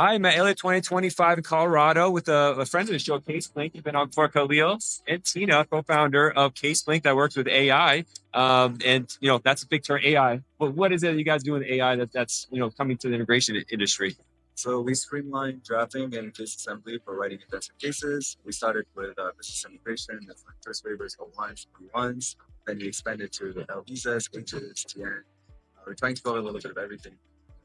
I'm at AILA 2025 in Colorado with a friend of the show, CaseBlink. You've been on before, Khalil and Tina, co-founder of CaseBlink that works with AI. That's a big term, AI. But what is it you guys do with AI that's coming to the immigration industry? So we streamline drafting and case assembly for writing intensive cases. We started with business immigration, that's like first waivers, O1s, B1s. Then we expanded to L visas, H's, TN. We're trying to cover a little bit of everything.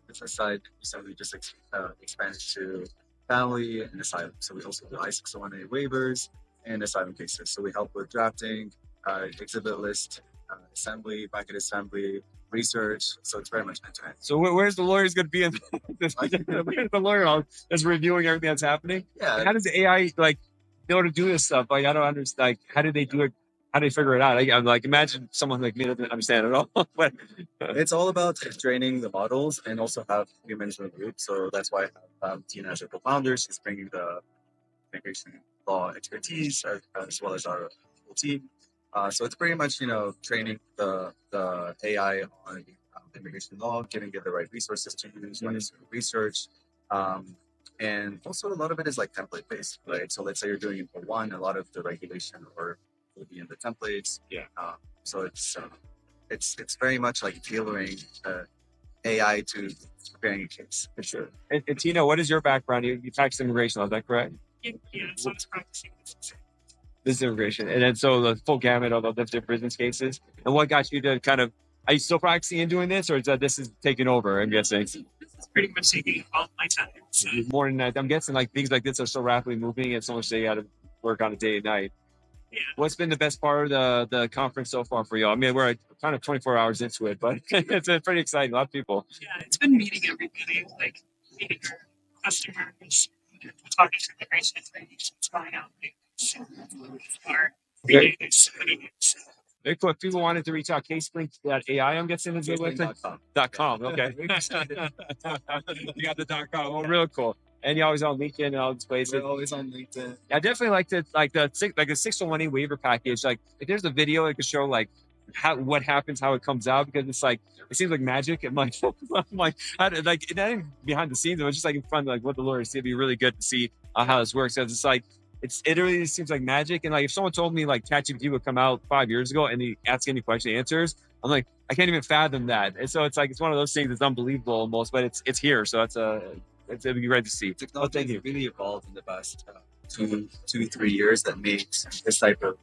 Business side, recently just expanded to family and asylum. So we also do I-601A waivers and asylum cases. So we help with drafting, exhibit list, assembly, packet assembly, research. So it's very much end-to-end. So where's the lawyers going to be in this? Where's the lawyer that's reviewing everything that's happening? Yeah. How does the AI know to do this stuff? Like, I don't understand. Like, how do they do it? How do they figure it out? I'm like, imagine someone like me doesn't understand it all. But it's all about training the models and also have humans in the group. So that's why I have Tina as a co-founder. She's bringing the immigration law expertise as well as our whole team. So it's pretty much, training the AI on immigration law, giving it the right resources to use when it's doing research. And also a lot of it is like template based, right? So let's say you're doing it for one, a lot of the regulation or will be in the templates. Yeah. So it's very much like tailoring AI to preparing a case. For sure. And Tina, what is your background? You practice immigration law, is that correct? Yeah, so I was practicing Business immigration. And then so the full gamut of the different business cases. And what got you to are you still practicing and doing this, or is that this is taking over, I'm guessing? This is pretty much taking all my time. So. More than that, I'm guessing like things like this are so rapidly moving and so much they got to work on a day and night. Yeah. What's been the best part of the conference so far for you? I mean, we're kind of 24 hours into it, but it's pretty exciting. A lot of people. Yeah, it's been meeting everybody, like meeting our customers, talking to immigration attorneys, going out our meetings. Very cool. If people wanted to reach out, CaseBlink.ai, I'm guessing is the website. .com. Okay. You got the .com. Oh, real cool. And you're always on LinkedIn and all these places. We're always on LinkedIn. I definitely like the 601A waiver package. Like, if there's a video that could show what happens, how it comes out, because it's like it seems like magic. I'm like, not even behind the scenes. It was just like in front of what the lawyers see. It'd be really good to see how this works. Because it's like it really seems like magic. And like if someone told me like ChatGPT would come out 5 years ago and he ask any question, answers, I'm like, I can't even fathom that. And so it's like it's one of those things that's unbelievable almost, but it's here. So it'd be great to see. Technology has really evolved in the past 2-3 years that makes this type of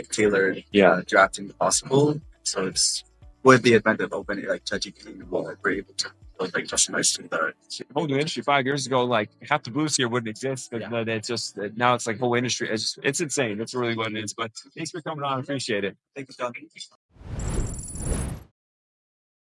tailored drafting possible. So it's with the advent of open like ChatGPT, we're able to customize to the whole new industry. 5 years ago, like half the booths here wouldn't exist. But it's just now it's like whole industry. It's insane. That's really what it is. But thanks for coming on. I appreciate it. Thank you, John.